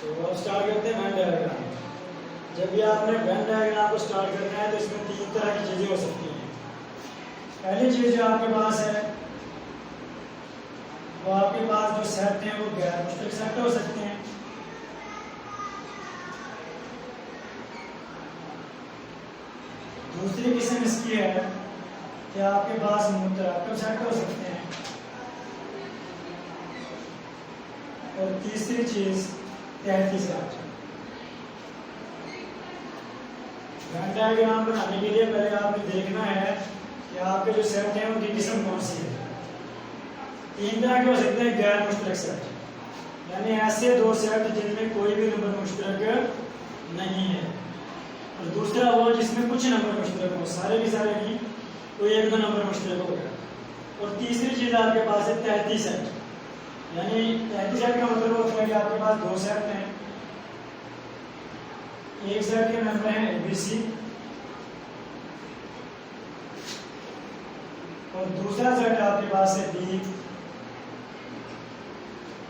तो अब स्टार्ट करते हैं वेन डायग्राम। जब भी आपने वेन डायग्राम को स्टार्ट करना है तो इसमें तीन तरह की चीज़ें हो सकती हैं। पहली चीज़ जो आपके पास है वो आपके पास जो सेट हैं वो गैर मुश्तरक सेट हो सकते हैं। दूसरी किस्म इसकी है कि आपके पास मुतराकब सेट हो सकते हैं। और तीसरी चीज तहती सेट। वेन डायग्राम बनाने के लिए पहले आपने देखना है कि आपके जो सेट हैं उनकी किस्म कौन सी है। तीन तरह के हो सकते हैं गैर मुश्तरक सेट, यानी ऐसे दो सेट जिनमें कोई भी नंबर मुश्तरक नहीं है, और दूसरा वो जिसमें कुछ नंबर मुश्तरक हो, सारे के सारे नहीं, कोई एक दो नंबर मुश्तरक होगा। और तीसरी चीज आपके पास है तहती सेट, यानी तहती सेट का मतलब होता है कि आपके पास दो सेट हैं। एक सेट के नंबर हैं ABC और दूसरा सेट आपके पास है B,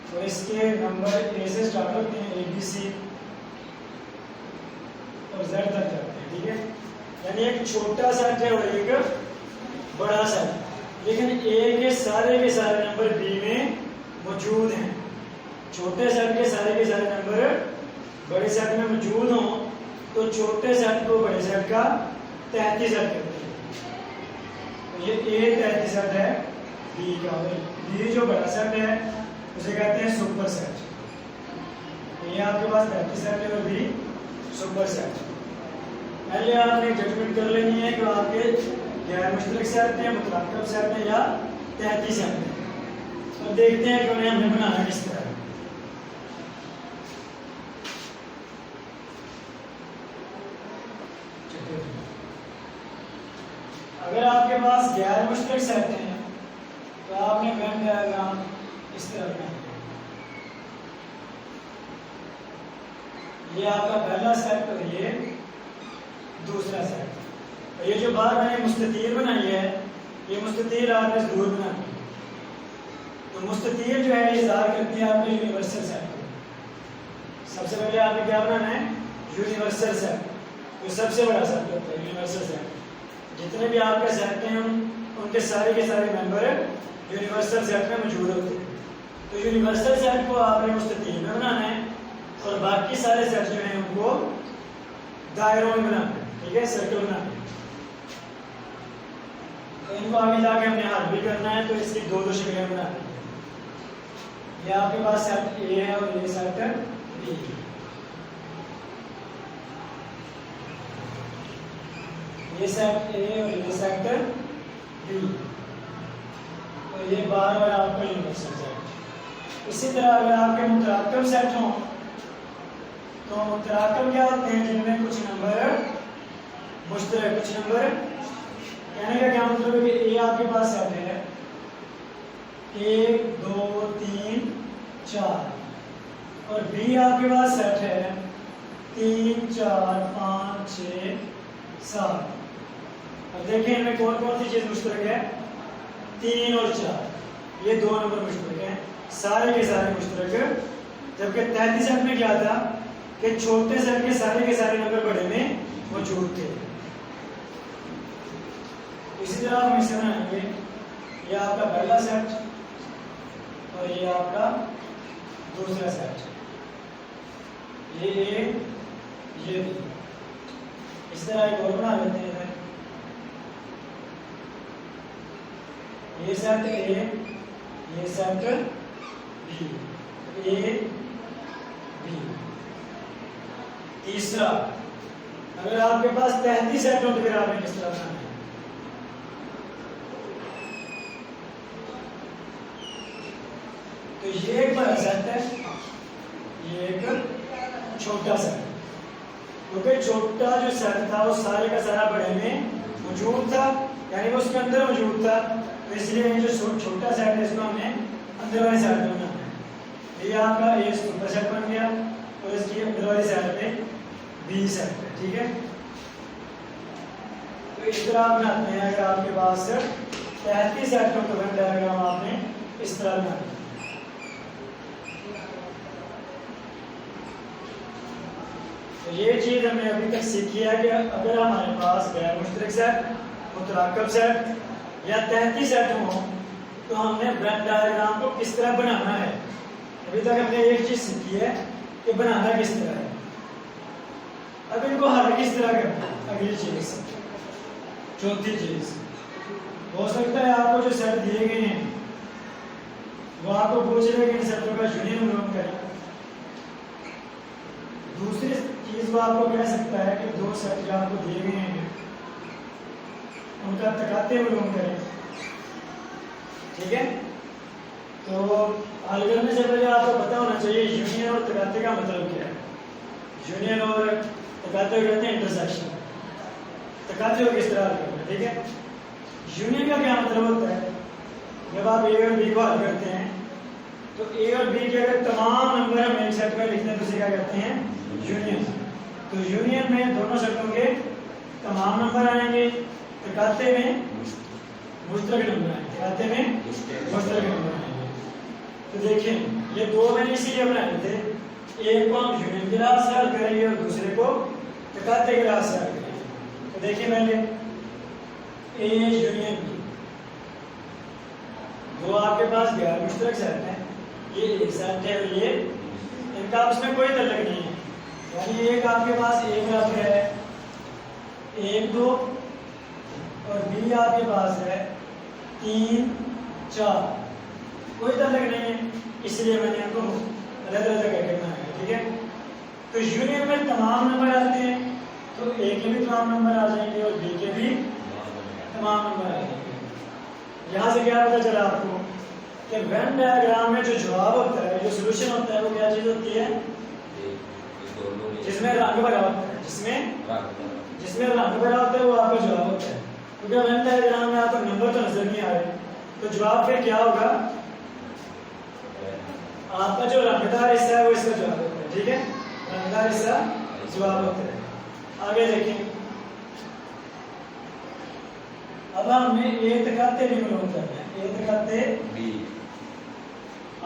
और इसके नंबर A से स्टार्ट होते हैं, ABC और Z तक जाते हैं। ठीक है, यानी एक छोटा सेट है और एक बड़ा सेट, लेकिन A के सारे नंबर B में मौजूद हैं। छोटे सेट के सारे नंबर बड़े सेट में मौजूद हों तो छोटे सेट को बड़े सेट का तहती सेट कहते हैं। तो ये A तहती सेट है B का, और B जो बड़ा सेट है उसे कहते हैं सुपर सेट। ये आपके पास तहती सेट है और B सुपर सेट। पहले आपने जजमेंट कर लेनी है कि आपके गैर मुश्तरक सेट है, मुतराकब सेट है या तहती सेट है। तो देखते हैं कि उन्हें हमने बनाना किस तरह। अगर आपके पास गैर मुश्तरक सेट है तो आपने वेन डायग्राम इस तरह बनाना है। ये आपका पहला सेट और ये दूसरा सेट। और ये जो बार मैंने मुस्ततील बनाई है, ये मुस्ततील आपने जरूर बनानी है। तो मुस्ततील जो है ये ज़ाहिर करती है आपके यूनिवर्सल सेट को। सबसे पहले आपने क्या बनाना है, यूनिवर्सल सेट। तो सबसे बड़ा सेट होता है यूनिवर्सल सेट। जितने भी आपके सेट हैं उनके सारे के सारे मेंबर यूनिवर्सल सेट में मौजूद होते हैं। तो यूनिवर्सल सेट को आपने मुस्ततील में बनाना है और बाकी सारे सेट जो हैं उनको दायरों में बनाना है। ठीक है, सर्कल बनाना है। तो इनको आगे जाके हमने हल भी करना है, तो इसकी दो शक्लें बनानी है। ये आपके पास सेट A है और ये सेट B। ये सेट A और ये सेट B, और ये बार बार आपका यूनिवर्सल सेट। इसी तरह अगर आपके मुतराकब सेट हों तो मुतराकब क्या होते हैं, जिनमें कुछ नंबर मुश्तरक, कुछ नंबर, कहने का क्या मतलब है कि A आपके पास सेट है 1 2 3 4 और B आपके पास सेट है 3 4 5 6 7। अब देखें इनमें कौन कौन सी चीज मुश्तरक है, 3 और 4, ये दो नंबर मुश्तरक हैं, सारे के सारे मुश्तरक। जबकि तहती सेट में क्या था कि छोटे सेट के सारे नंबर बड़े में मौजूद थे। इसी तरह हम इसे बनाएंगे, ये आपका पहला सेट और ये आपका दूसरा सेट, ये A ये B। इस तरह एक और बना लेते हैं। ये सेट A, ये सेट B, A B। तीसरा, अगर आपके पास तहती सेट हो तो फिर आपने किस तरह बनाना है। तो ये एक बड़ा सेट है, ये एक छोटा सेट। क्योंकि छोटा जो सेट था वो सारे का सारा बड़े में मौजूद था, यानी वो उसके अंदर मौजूद था, तो इसलिए ये जो छोटा सेट है इसको हमने अंदर वाले सेट में बनाना है। ये आपका A सुपर सेट बन गया और इसकी अंदर वाली सेट पे B सेट है। ठीक है, तो इस तरह आप बनाते हैं। अगर आपके पास तहती सेट हो तो वेन डायग्राम आपने इस तरह बनाना है। तो ये चीज हमने अभी तक सीखी है कि अगर हमारे पास गैर मुश्तरक सेट, मुतराकब सेट या तहती सेट हो तो हमने वेन डायग्राम को किस तरह बनाना है। अभी तक हमने एक चीज सीखी है कि बनाना किस तरह है। अब इनको हल किस तरह करना है, अगली चीज, चौथी चीज। हो सकता है आपको जो सेट दिए गए हैं वो आपको पूछ रहे कि इन सेटों का यूनियन मालूम करें। दूसरी चीज वो आपको कह सकता है कि दो सेट जो आपको दिए गए हैं उनका तकाते मालूम करें। ठीक है, तो हल करने से पहले आपको पता होना चाहिए यूनियन और तकाते का मतलब क्या है। यूनियन और तकाते को कहते हैं इंटरसेक्शन, तकाते को किस तरह हल करना है। ठीक है, यूनियन का क्या मतलब होता है, जब आप ए और बी को हल करते हैं तो ए और बी के अगर तमाम नंबर हम एक सेट में लिखते हैं तो उसे क्या कहते हैं, यूनियन। तो यूनियन में दोनों सेटों के तमाम नंबर आएंगे, तकाते में मुश्तरक नंबर आएंगे, तकाते में मुश्तरक नंबर आएंगे। तो देखिए ये दो मैंने इसीलिए बनाए थे, एक को हम यूनियन के लिहाज से हल करेंगे और दूसरे को तकाते के लिहाज से हल करेंगे। तो देखिए मैंने ए यूनियन बी, दो आपके पास गैर मुश्तरक सेट है, ये एक सेट है और ये इनका आपस में कोई ताल्लुक नहीं है। यानी एक आपके पास ए बराबर है 1 2 और बी आपके पास है 3 4, कोई ताल्लुक नहीं है, इसलिए मैंने इनको अलग अलग करके बनाया। ठीक है, तो यूनियन में तमाम नंबर आते हैं तो ए के भी तमाम नंबर आ जाएंगे और बी के भी तमाम नंबर आ जाएंगे। यहाँ से क्या पता चला आपको कि वेन डायग्राम में जो जवाब होता है, जो सॉल्यूशन होता है, वो क्या चीज होती है, जिसमें रंग भरा होता है, जिसमें रंग भरा होता है वो आपका जवाब होता है। क्योंकि वेन डायग्राम में आपको नंबर तो नजर नहीं आ रहे तो जवाब फिर क्या होगा, आपका जो रंगदार हिस्सा है वो इसका जवाब होता है। ठीक है, रंगदार हिस्सा जवाब होता है। आगे देखें, अब हमने ए तकाते भी मालूम करना है। ए तकाते बी,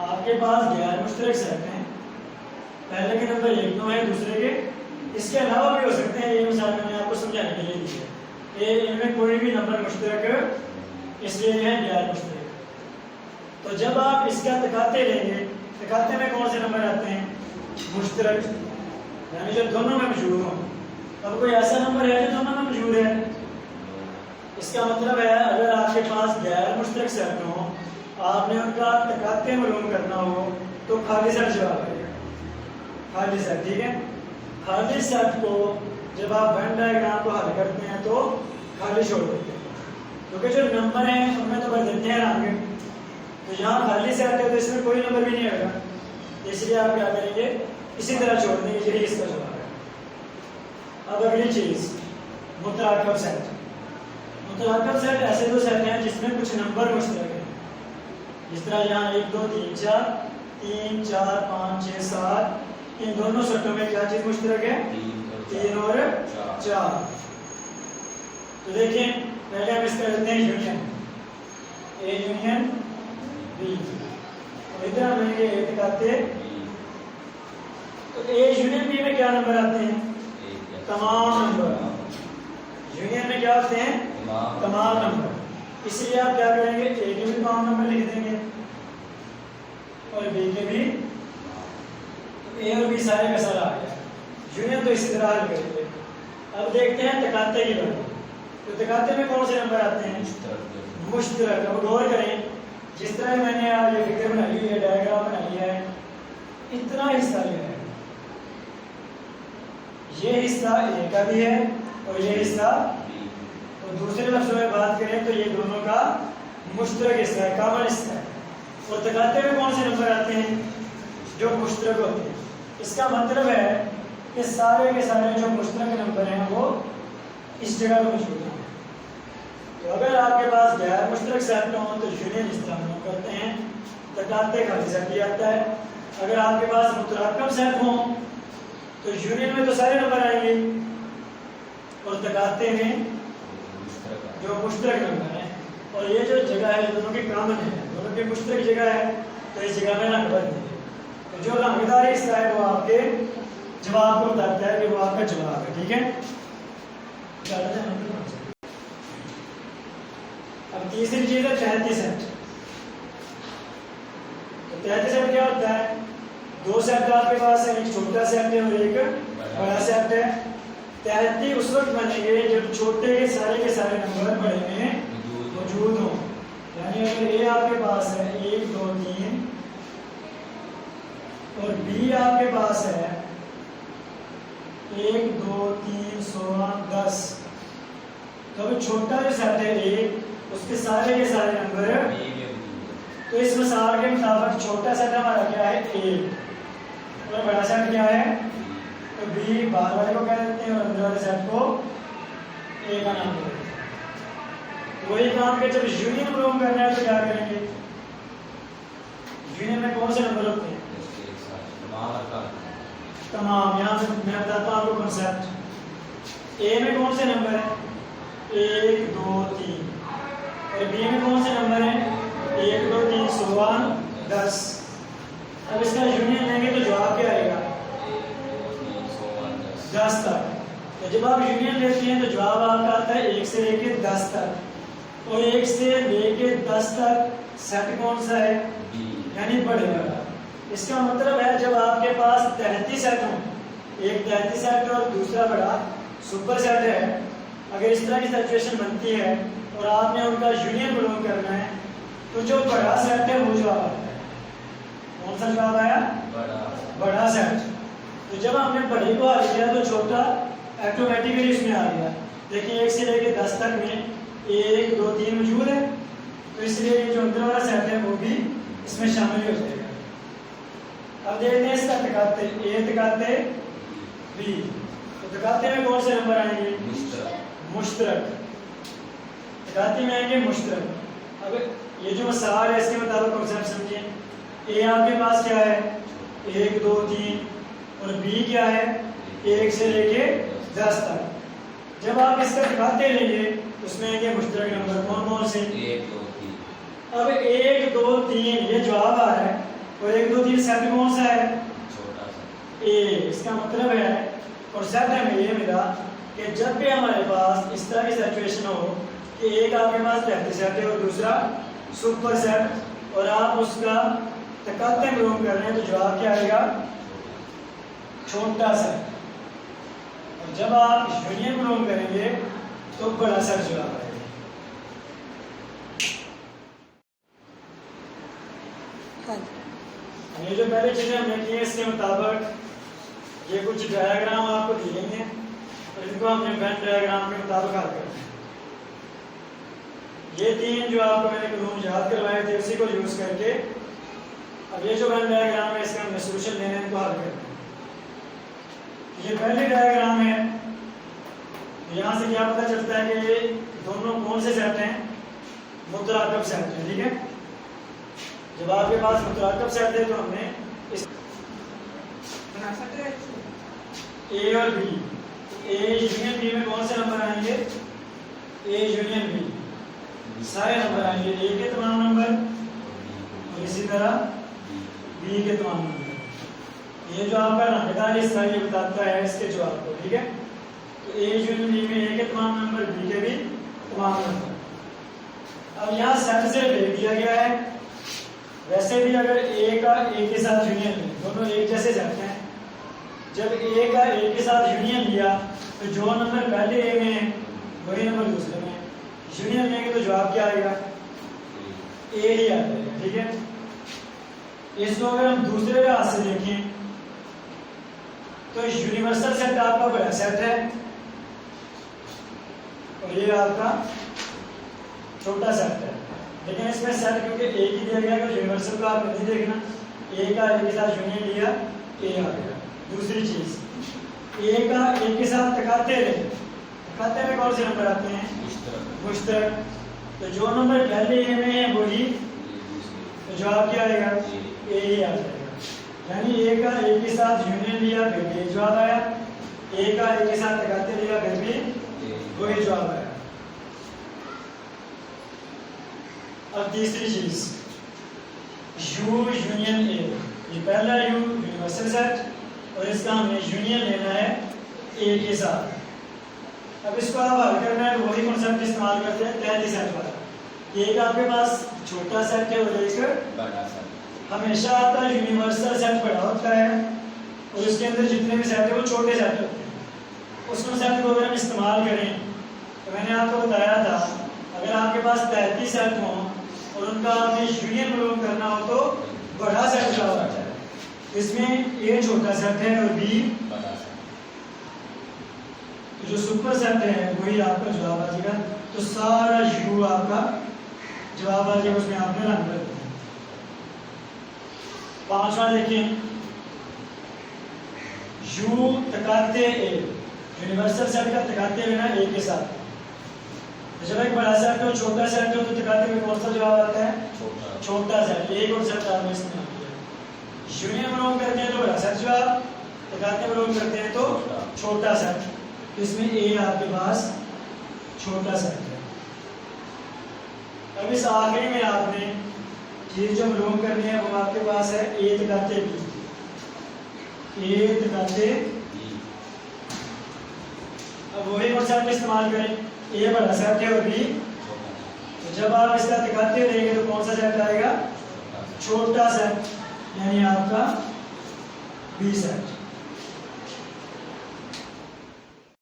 आपके पास गैर मुश्तरक सेट हैं, पहले के नंबर 1 2 है, दूसरे के इसके अलावा भी हो सकते हैं। ये मिसाल मैंने आपको समझाने के लिए दी है, इनमें कोई भी नंबर मुश्तरक इसलिए है गैर मुश्तरक। तो जब आप इसका तकाते लेंगे, तकाते में कौन से नंबर आते हैं, मुश्तरक, यानी जो दोनों में मौजूद हो। अब कोई ऐसा नंबर है जो दोनों में मौजूद है, इसका मतलब है अगर आपके पास गैर मुश्तरक सेट हो, आपने उनका तकाते मालूम करना हो तो खाली सेट जवाब आएगा, खाली सेट। ठीक है, खाली सेट को जब आप वेन डायग्राम को हल करते हैं तो खाली छोड़ देते हैं, क्योंकि जो नंबर हैं उनमें तो भर देते हैं रंग। तो यहाँ खाली सेट है तो इसमें कोई नंबर भी नहीं आएगा, इसलिए आप क्या करेंगे, इसी तरह छोड़ देंगे, यही इसका जवाब है। अब अगली चीज, मुतराकब सेट। मुतराकब सेट ऐसे दो सेट हैं जिसमें कुछ नंबर मुश्तरक हैं, जिस तरह यहाँ 1 2 3 4 3 4 5 6 7, इन दोनों सेटों में क्या चीज मुश्तरक है, 3 और 4। तो देखिए पहले हम इसका लेते हैं यूनियन, ए यूनियन बी, और इधर हम लेंगे ए तकाते। तो ए यूनियन बी में क्या नंबर आते हैं, तमाम नंबर। यूनियन में क्या होते हैं, तमाम नंबर, इसलिए आप क्या करेंगे, ए के भी तमाम नंबर लिख देंगे और बी के भी। तो ए और बी सारे का सारा आ गया। यूनियन तो इसी तरह हल करेंगे। अब देखते हैं तकाते की बात। तो तकाते में कौन से नंबर आते हैं, मुश्तरक। अब गौर करें, जिस तरह मैंने ये फिगर बनाई है, डायग्राम बनाई है, इतना हिस्सा लिया है, ये हिस्सा ए का भी है और ये हिस्सा, तो दूसरे लफ्ज़ों में बात करें तो ये दोनों का मुश्तरक हिस्सा है, कॉमन हिस्सा है। और तकाते में कौन से नंबर आते हैं, जो मुश्तरक होते हैं। इसका मतलब है कि सारे के सारे जो मुश्तरक नंबर हैं वो इस जगह पर मौजूद हैं। तो अगर आपके पास गैर मुश्तरक सेट हो तो यूनियन इस्तेमाल करते हैं, तकाते खाली सेट भी आता है। अगर आपके पास मुतराकब सेट हो तो यूनियन में तो सारे नंबर आएंगे और तकाते में जो मुश्तरक नंबर है। और ये जो जगह है दोनों की कॉमन है, दोनों की मुश्तरक जगह है, तो इस जगह में रंग भर देंगे। तो जो रंगदार हिस्सा है वो आपके जवाब को बताता है कि वो आपका जवाब है। ठीक है, अब तीसरी चीज है तहती सेट। तो तहती सेट क्या होता है? दो सेट आपके पास है, एक छोटा सेट है और एक बड़ा सेट है। तहती उस वक्त बनेंगे जब छोटे के सारे नंबर बड़े में मौजूद हो। यानी अगर ए आपके पास है 1 2 3 और बी आपके पास है 1 2 3 16 10, तो अभी छोटा जो सेट है ए उसके सारे के सारे नंबर, तो इस मिसाल के मुताबिक छोटा सेट हमारा क्या है ए और बड़ा सेट क्या है तो बी। बाहर वाले को कह देते हैं और अंदर वाले सेट को ए का नाम देते हैं। वही काम के जब यूनियन प्रूव करना है तो क्या करेंगे? यूनियन में कौन से नंबर होते हैं? तमाम। यहाँ से मैं बताता हूँ आपको कॉन्सेप्ट। ए में कौन से नंबर है? 1 2 3 और बी में कौन से नंबर है? 1 2 3 16 10। अब इसका यूनियन लेंगे तो जवाब क्या आएगा? 10 तक। तो जब आप यूनियन लेते हैं तो जवाब आपका आता है 1 से लेके 10 तक, और 1 से लेके 10 तक सेट कौन सा है? यानी बड़े वाला। इसका मतलब है जब आपके पास तहती सेट हो, एक तहती सेट और दूसरा बड़ा सुपर सेट है, अगर इस तरह की सिचुएशन बनती है और आपने उनका यूनियन प्रूव करना है तो जो बड़ा सेट है वो जवाब आता है। कौन सा जवाब आया? बड़ा सेट। तो जब हमने बड़े को हल किया तो छोटा ऑटोमेटिकली इसमें आ गया। देखिए 1 से लेके 10 तक में 1 2 3 मौजूद है, तो इसलिए ये जो अंदर वाला सेट है वो भी इसमें शामिल हो जाएगा। अब देखते हैं इसका तकाते ए तकाते बी। तो तकाते में कौन से नंबर आएंगे? मुश्तरक। तकाते में आएंगे मुश्तरक। अब ये जो मिसाल है इसके मुताबिक कॉन्सेप्ट समझिए। ए आपके पास क्या है? 1 2 3 और बी क्या है? 1 से लेके 10 तक। जब आप इसका तकाते लेंगे उसमें आएंगे मुश्तरक नंबर कौन कौन से? 1 2 3। अब 1 2 3 ये जवाब आ रहा है और 1 2 3 सेट कौन सा है? छोटा सा ए। इसका मतलब है और सेट हमें ये मिला कि जब भी हमारे पास इस तरह की सिचुएशन हो कि एक आपके पास तहती सेट है और दूसरा सुपर सेट और आप उसका तकाते प्रूव कर रहे हैं तो जवाब क्या आएगा? छोटा सेट। और जब आप यूनियन प्रूव करेंगे तो बड़ा सेट जवाब आएगा। ये जो पहले चीजें हमने की है इसके मुताबिक ये कुछ डायग्राम आपको दिए और इनको हमने वेन डायग्राम के मुताबिक हल करना है। ये 3 जो आपको मैंने कानून याद करवाए थे उसी को यूज करके अब ये जो वेन डायग्राम है इसका हमने सोल्यूशन लेना है, इनको हल करना है। ये पहली डायग्राम है, यहाँ से क्या पता चलता है कि ये दोनों कौन से सेट हैं? मुतराकब सेट है। ठीक है, जब आपके पास मुतराकब सेट है तो हमने इस ए और बी, ए यूनियन बी में कौन से नंबर आएंगे? ए यूनियन बी सारे नंबर आएंगे, ए के तमाम नंबर और इसी तरह बी के तमाम नंबर। ये जो आपका रंगदार हिस्सा ये बताता है इसके जवाब को। ठीक है, तो ए यूनियन बी में ए के तमाम नंबर, बी के भी तमाम नंबर। अब यहाँ सेट से लिख दिया गया है। वैसे भी अगर ए का ए के साथ यूनियन ले, दोनों एक जैसे जाते हैं, जब ए का ए के साथ यूनियन लिया तो जो नंबर पहले ए में है वही नंबर दूसरे में। यूनियन लेंगे तो जवाब क्या आएगा? ए ही आ जाएगा। ठीक है, इसको अगर हम दूसरे राह से देखें तो यूनिवर्सल सेट आपका बड़ा सेट है और ये आपका छोटा सेट है। लेकिन इसमें सेट क्योंकि एक ही दिया गया है तो यूनिवर्सल को आप नहीं देखना, ए का ए के साथ यूनियन लिया ए आ गया। दूसरी चीज, ए का ए के साथ तकाते रहे, तकाते में कौन से नंबर आते हैं? मुश्तरक। तो जो नंबर पहले ए में है वही, तो जवाब क्या आएगा? ए ही आ जाएगा। यानी ए का ए के साथ यूनियन लिया फिर भी जवाब आया, ए का ए के साथ तकाते लिया फिर भी वही जवाब आया। अब तीसरी चीज, यू यूनियन ए। ये पहला यू यूनिवर्सल सेट, और इसका हमें यूनियन लेना है ए के साथ। अब इसको आप हल करना है, वही कॉन्सेप्ट इस्तेमाल करते हैं तहती सेट वाला। एक आपके पास छोटा सेट है और एक बड़ा सेट। हमेशा आपका यूनिवर्सल सेट बड़ा होता है और उसके अंदर जितने भी सेट है वो छोटे सेट होते हैं। उस कॉन्सेप्ट को अगर हम इस्तेमाल करें तो मैंने आपको बताया था, अगर आपके पास 33 सेट हों और उनका आपने यूनियन मालूम करना हो तो बड़ा सेट क्या होता है। इसमें ए छोटा सेट है और बी बड़ा सेट। जो सुपर सेट है वही आपका जवाब आ जाएगा। तो सारा यू आपका जवाब आ जाएगा, उसमें आपने रंग भर दिया। पांचवा देखिए, यू तकाते ए, यूनिवर्सल सेट का तकाते हुए ना ए के साथ। तो जब एक बड़ा सेट हो छोटा सेट हो तो तकाते हुए कौन सा जवाब आता है? छोटा। छोटा सेट। एक और सेट आपने इसमें आ गया। यूनियन मालूम करते हैं तो बड़ा सेट जवाब, तकाते मालूम करते हैं तो छोटा सेट। तो इसमें ए आपके पास छोटा सेट है। अब इस आखिरी में आपने चीज जो मालूम करनी है वो आपके पास है ए तकाते बी। ए तकाते, अब वही कॉन्सेप्ट इस्तेमाल करें, ए बड़ा सेट है और बी, तो जब आप इसका तकाते लेंगे तो कौन सा सेट आएगा? छोटा सेट, यानी आपका बी सेट।